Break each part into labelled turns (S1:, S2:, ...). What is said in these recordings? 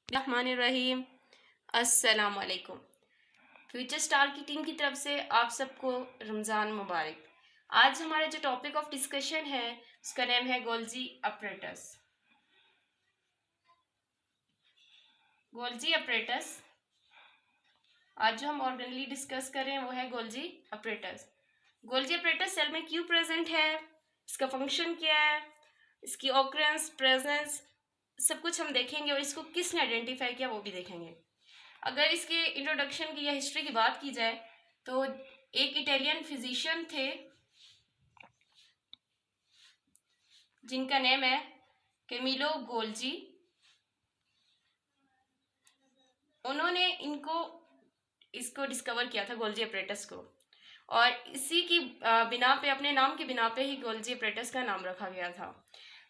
S1: रहमानिर्रहीम। अस्सलाम वालेकुम। Future star की टीम की तरफ से आप सबको रमज़ान मुबारक। आज हमारा जो टॉपिक ऑफ डिस्कशन है उसका नेम है गोल्जी अपरेटस। गोल्जी अपरेटस आज जो हम ऑर्गेनली डिस्कस कर रहे हैं वो है Golgi apparatus. Golgi apparatus cell में क्यों प्रेजेंट है, इसका फंक्शन क्या है, इसकी ऑकरेंस, प्रेजेंस, सब कुछ हम देखेंगे और इसको किसने आइडेंटिफाई किया वो भी देखेंगे। अगर इसके इंट्रोडक्शन की या हिस्ट्री की बात की जाए तो एक इटालियन फिजिशियन थे जिनका नेम है कैमिलो गोल्जी। उन्होंने इसको डिस्कवर किया था गोल्जी अपरेटस को, और इसी की बिना पे, अपने नाम की बिना पे ही गोल्जी अपरेटस का नाम रखा गया था।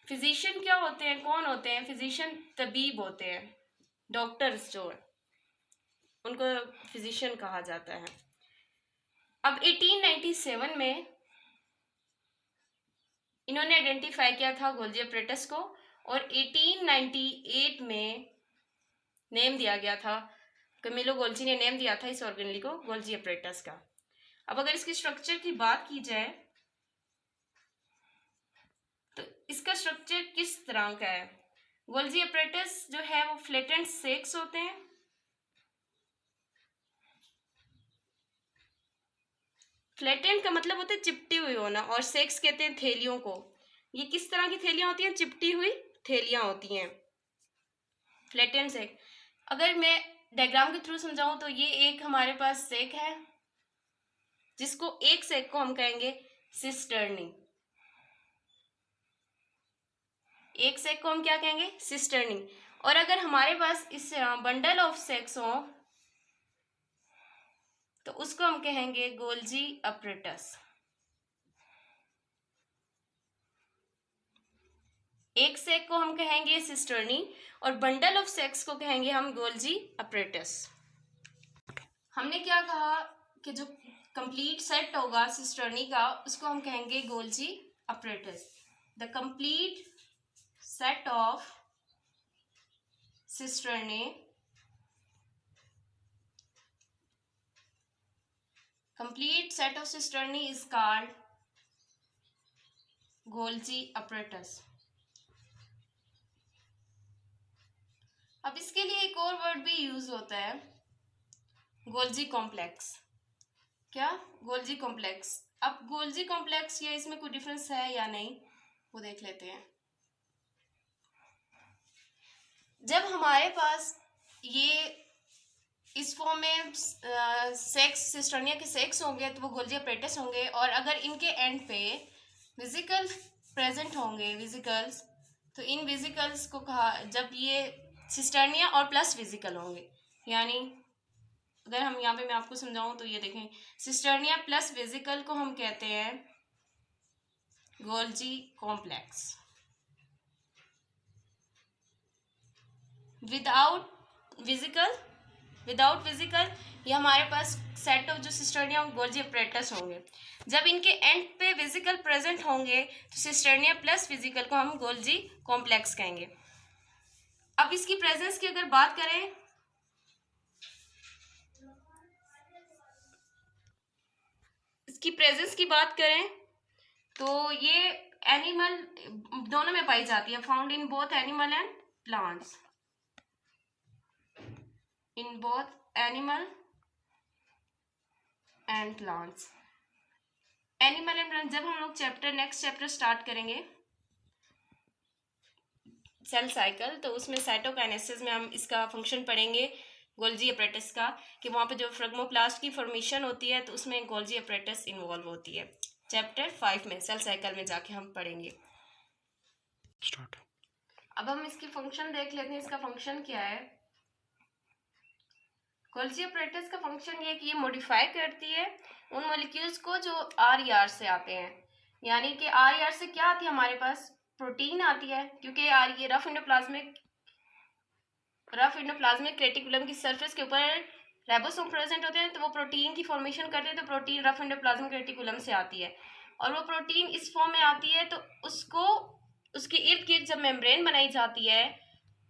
S1: फिजिशियन क्या होते हैं, कौन होते हैं? फिजिशियन तबीब होते हैं, डॉक्टर्स जो है उनको फिजिशियन कहा जाता है। अब 1897 में इन्होंने आइडेंटिफाई किया था गोल्जी अपरेटस को, और 1898 में नेम दिया गया था, कैमिलो गोल्जी ने नेम दिया था इस ऑर्गेनली को गोल्जी अपरेटस का। अब अगर इसकी स्ट्रक्चर की बात की जाए तो इसका स्ट्रक्चर किस तरह का है? गोल्जी अपरेटस जो है वो फ्लैटेंड सेक्स होते हैं। फ्लैटेंड का मतलब होता है चिपटी हुई होना, और सेक्स कहते हैं थैलियों को। ये किस तरह की थैलियां होती हैं? चिपटी हुई थैलियां होती हैं फ्लैटेंड सेक। अगर मैं डायग्राम के थ्रू समझाऊं तो ये एक हमारे पास सेक है, जिसको एक सेक को हम कहेंगे सिस्टर्नी। एक सेक को हम क्या कहेंगे? सिस्टर्नी। और अगर हमारे पास इस बंडल ऑफ सेक्स हो तो उसको हम कहेंगे गोल्जी अपरेटस। एक सेक को हम कहेंगे सिस्टर्नी और बंडल ऑफ सेक्स को कहेंगे हम गोल्जी अपरेटस। हमने क्या कहा कि जो कंप्लीट सेट होगा सिस्टर्नी का उसको हम कहेंगे Golgi apparatus. The complete set of cisternae, complete set of cisternae is called Golgi apparatus. अब इसके लिए एक और वर्ड भी यूज होता है, गोल्जी कॉम्प्लेक्स। क्या? Golgi complex. अब गोल्जी कॉम्प्लेक्स या इसमें कोई डिफरेंस है या नहीं वो देख लेते हैं। जब हमारे पास ये इस फॉर्म में सेक्स सिस्टर्निया के सेक्स होंगे तो वो गोल्जी अपरेटस होंगे, और अगर इनके एंड पे विजिकल प्रेजेंट होंगे, विजिकल्स, तो इन विजिकल्स को कहा, जब ये सिस्टर्निया और प्लस विजिकल होंगे, यानी अगर हम यहाँ पे मैं आपको समझाऊं तो ये देखें, सिस्टर्निया प्लस विजिकल को हम कहते हैं गोल्जी कॉम्प्लेक्स। विदाउट विजिकल ये हमारे पास सेट ऑफ जो सिस्टर्निया गोल्जी अपरेटस होंगे। जब इनके एंड पे विजिकल प्रेजेंट होंगे तो सिस्टर्निया प्लस विजिकल को हम गोल्जी कॉम्प्लेक्स कहेंगे। अब इसकी प्रेजेंस की अगर बात करें तो ये एनिमल दोनों में पाई जाती है, found in both animal and plants. In both animal and plants. Animal and plant, जब हम लोग नेक्स्ट चैप्टर स्टार्ट करेंगे सेल साइकिल, तो उसमें साइटोकाइनेसिस में हम इसका फंक्शन पढ़ेंगे गोल्जी अपरेटस का, कि वहाँ पे जो फ्रेगमोप्लास्ट की फॉर्मेशन होती है तो उसमें गोल्जी अपरेटस इन्वॉल्व होती है। चैप्टर 5 में सेल साइकिल में जाके हम पढ़ेंगे। स्टार्ट। अब हम इसकी फंक्शन देख लेते हैं, इसका फंक्शन क्या है। गोल्जी अपरेटस का फंक्शन ये कि ये मॉडिफाई करती है उन मॉलिक्यूल्स को जो आर से आते हैं, यानी कि आर से क्या आती है हमारे पास? प्रोटीन आती है, क्योंकि ये रफ एंडोप्लाज्मिक रेटिकुलम की सरफेस के ऊपर राइबोसोम प्रेजेंट होते हैं, तो वो प्रोटीन की फॉर्मेशन करते हैं, तो प्रोटीन रफ एंडोप्लाज्मिक रेटिकुलम से आती है, और वो प्रोटीन इस फॉर्म में आती है तो उसको उसके इर्द गिर्द जब मेम्ब्रेन बनाई जाती है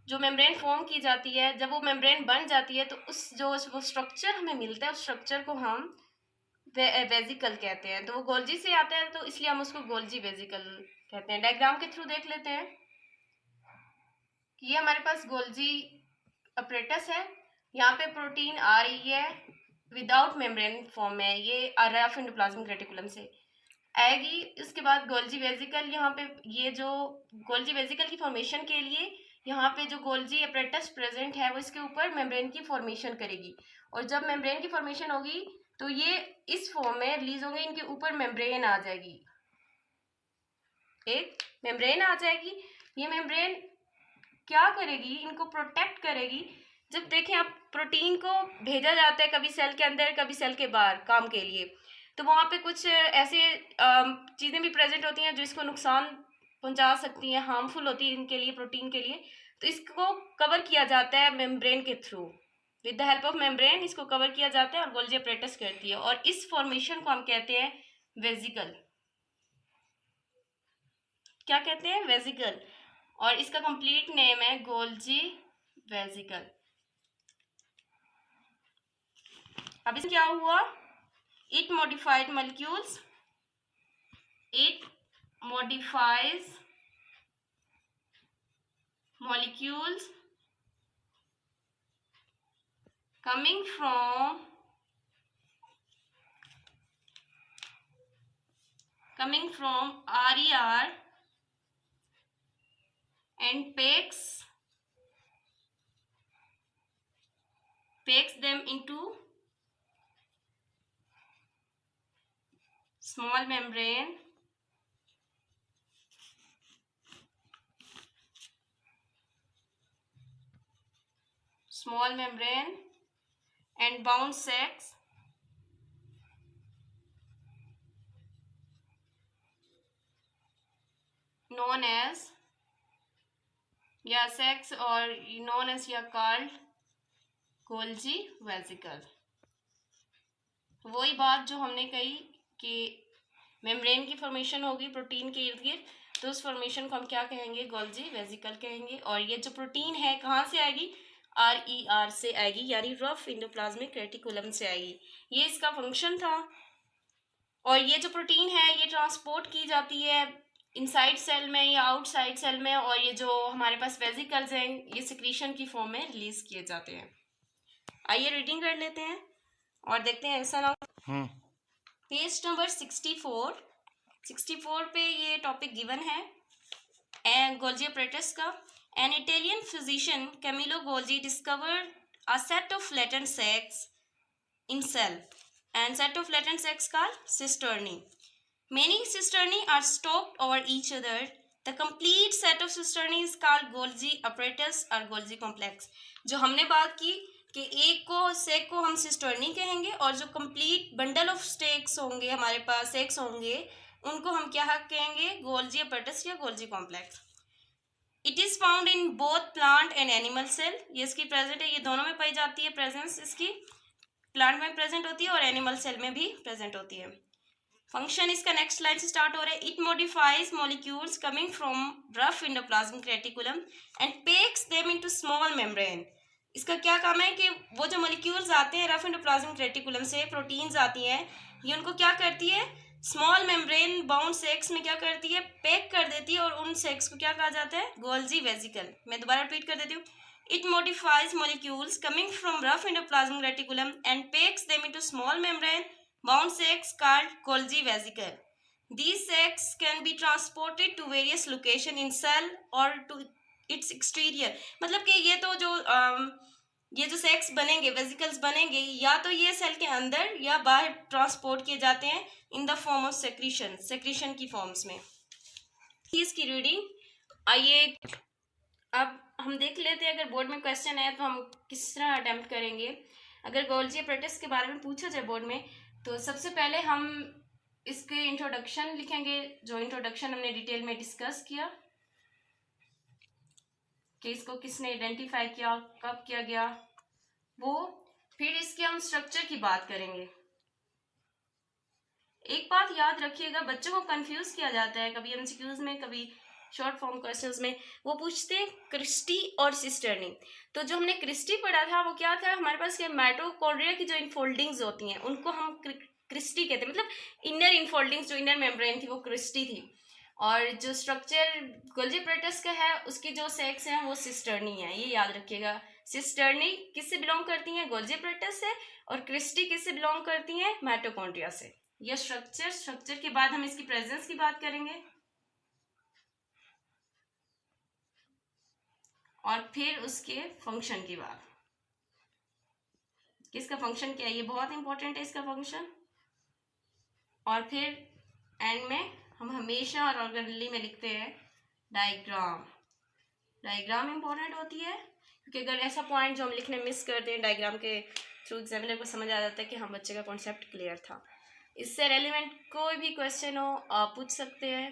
S1: जो मेम्ब्रेन फॉर्म की जाती है, जब वो मेम्ब्रेन बन जाती है तो वो स्ट्रक्चर हमें मिलता है, उस स्ट्रक्चर को हम वेजिकल कहते हैं। तो वो गोल्जी से आता है तो इसलिए हम उसको गोल्जी वेजिकल कहते हैं। डायग्राम के थ्रू देख लेते हैं कि ये हमारे पास गोल्जी अपरेटस है। यहाँ पे प्रोटीन आ रही है विदाउट मेम्ब्रेन फॉर्म में, ये रफ एंडोप्लाज्मिक रेटिकुलम से आएगी। इसके बाद गोल्जी वेजिकल, यहाँ पे ये जो गोल्जी वेजिकल की फॉर्मेशन के लिए यहाँ पे जो गोल्जी अपरेटस प्रेजेंट है वो इसके ऊपर मेम्ब्रेन की फॉर्मेशन करेगी, और जब मेम्ब्रेन की फॉर्मेशन होगी तो ये इस फॉर्म में रिलीज होंगे, इनके ऊपर मेम्ब्रेन आ जाएगी, एक मेम्ब्रेन आ जाएगी। ये मेम्ब्रेन क्या करेगी, इनको प्रोटेक्ट करेगी। जब देखें आप प्रोटीन को भेजा जाता है कभी सेल के अंदर कभी सेल के बाहर काम के लिए, तो वहाँ पे कुछ ऐसे चीज़ें भी प्रेजेंट होती हैं जो इसको नुकसान पहुंचा सकती हैं, हार्मफुल होती है इनके लिए, प्रोटीन के लिए। तो इसको कवर किया जाता है मेम्ब्रेन के through, with the help of membrane इसको कवर किया जाता है और गोल्जी अपरेटस करती है, और इस फॉर्मेशन को हम कहते हैं वेजिकल। क्या कहते हैं? वेजिकल। और इसका कंप्लीट नेम है गोल्जी वेजिकल। अब इसमें क्या हुआ, it modified molecules, it modifies molecules coming from RER and packs them into small membrane and bound sacs known as या sacs और known as या called गोल्जी वेजिकल। वही बात जो हमने कही कि मेम्ब्रेन की फॉर्मेशन होगी प्रोटीन के इर्द गिर्द, तो उस फॉर्मेशन को हम क्या कहेंगे, गोल्जी वेजिकल कहेंगे। और ये जो प्रोटीन है कहाँ से आएगी, RER से आएगी, यानी रफ एंडोप्लाज्मिक रेटिकुलम से आएगी। ये इसका फंक्शन था। और ये जो प्रोटीन है ये ट्रांसपोर्ट की जाती है इनसाइड सेल में या आउटसाइड सेल में, और ये जो हमारे पास वेजिकल्स हैं ये सिक्रीशन की फॉर्म में रिलीज किए जाते हैं। आइए रीडिंग कर लेते हैं और देखते हैं ऐसा ना। पेज नंबर 64 पे ये टॉपिक गिवन है गोल्जी अपरेटस का। An Italian physician Camillo Golgi discovered a set of latent sacs in cell, and set of latent sacs called cisternae. Many cisternae are stacked over each other. The complete set of cisternae is called Golgi apparatus or Golgi complex. जो हमने बात की कि एक को सेक को हम cisternae कहेंगे, और जो कंप्लीट बंडल ऑफ स्टेक्स होंगे हमारे पास सेक्स होंगे उनको हम क्या कहेंगे, गोल्जी अपरेटस या Golgi complex. It is found in both plant and animal cell, ये इसकी प्रेजेंट है, ये दोनों में पाई जाती है प्रेजेंस इसकी, प्लांट में प्रेजेंट होती है और एनिमल सेल में भी प्रेजेंट होती है। फंक्शन इसका नेक्स्ट लाइन से स्टार्ट हो रहा है, it modifies molecules coming from rough endoplasmic reticulum and PECS them into small membrane. इसका क्या काम है कि वो जो मॉलिक्यूल्स आते हैं रफ एंडोप्लाज्मिक रेटिकुलम से, प्रोटीन्स आती हैं, ये उनको क्या करती है, स्मॉल मेम्ब्रेन बाउंड सेक्स में क्या करती है, पैक कर देती है, और उन सेक्स को क्या कहा जाता है, गोल्जी वेजिकल। मैं दोबारा रिपीट कर देती हूँ, it modifies molecules coming from rough endoplasmic reticulum and packs them into small membrane bound sacs called Golgi vesicle. These sacs can be transported to various locations in cell or to its exterior. मतलब कि ये जो sex बनेंगे, vesicles बनेंगे, या तो ये cell के अंदर या बाहर ट्रांसपोर्ट किए जाते हैं in the form of secretion की फॉर्म्स में। इसकी रीडिंग आइए अब हम देख लेते हैं, अगर बोर्ड में क्वेश्चन है तो हम किस तरह अटेम्प्ट करेंगे। अगर गोल्जी अपरेटस के बारे में पूछा जाए बोर्ड में, तो सबसे पहले हम इसके इंट्रोडक्शन लिखेंगे, जो इंट्रोडक्शन हमने डिटेल में डिस्कस किया कि इसको किसने आइडेंटिफाई किया, कब किया गया वो। फिर इसके हम स्ट्रक्चर की बात करेंगे। एक बात याद रखिएगा, बच्चों को कंफ्यूज किया जाता है कभी एमसीक्यूज में, कभी शॉर्ट फॉर्म क्वेश्चंस में वो पूछते हैं क्रिस्टी और सिस्टर्नी। तो जो हमने क्रिस्टी पढ़ा था वो क्या था, हमारे पास क्या माइटोकॉन्ड्रिया की जो इनफोल्डिंग्स होती हैं उनको हम क्रिस्टी कहते हैं, मतलब इनर इनफोल्डिंग्स जो इनर मेम्ब्रेन थी वो क्रिस्टी थी। और जो स्ट्रक्चर गोल्जी एपैरेटस का है उसकी जो सेक्स है वो सिस्टर्नी है, ये याद रखिएगा। सिस्टर्नी किससे बिलोंग करती हैं, गोल्जी एपैरेटस से, और क्रिस्टी किससे बिलोंग करती हैं, माइटोकॉन्ड्रिया से। ये स्ट्रक्चर के बाद हम इसकी प्रेजेंस की बात करेंगे और फिर उसके फंक्शन की बात। किसका फंक्शन क्या है, ये बहुत इंपॉर्टेंट है इसका फंक्शन। और फिर एंड में हम हमेशा और ऑर्गेनली में लिखते हैं डायग्राम। डायग्राम इंपॉर्टेंट होती है क्योंकि अगर ऐसा पॉइंट जो हम लिखने मिस करते हैं डायग्राम के थ्रू एग्जामिनर को समझ आ जाता है कि हाँ बच्चे का कॉन्सेप्ट क्लियर था। इससे रेलिवेंट कोई भी क्वेश्चन हो आप पूछ सकते हैं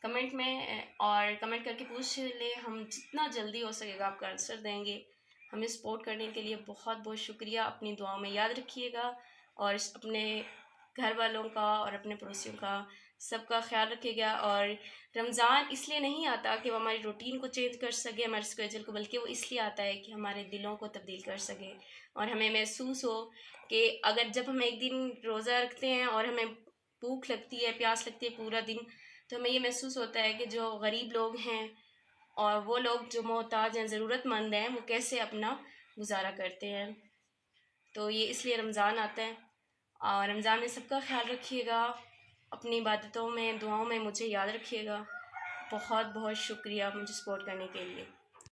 S1: कमेंट में, और कमेंट करके पूछ ले, हम जितना जल्दी हो सकेगा आपका आंसर देंगे। हमें सपोर्ट करने के लिए बहुत बहुत शुक्रिया। अपनी दुआओं में याद रखिएगा और अपने घर वालों का और अपने पड़ोसियों का सबका ख्याल रखिएगा। और रमज़ान इसलिए नहीं आता कि वो हमारी रूटीन को चेंज कर सके, हमारे स्केड्यूल को, बल्कि वो इसलिए आता है कि हमारे दिलों को तब्दील कर सके और हमें महसूस हो कि अगर जब हम एक दिन रोज़ा रखते हैं और हमें भूख लगती है, प्यास लगती है पूरा दिन, तो हमें ये महसूस होता है कि जो गरीब लोग हैं और वो लोग जो मोहताज हैं, ज़रूरतमंद हैं, वो कैसे अपना गुजारा करते हैं। तो ये इसलिए रमज़ान आता है। और रमज़ान में सबका ख्याल रखिएगा, अपनी इबादतों में, दुआओं में मुझे याद रखिएगा। बहुत बहुत शुक्रिया मुझे सपोर्ट करने के लिए।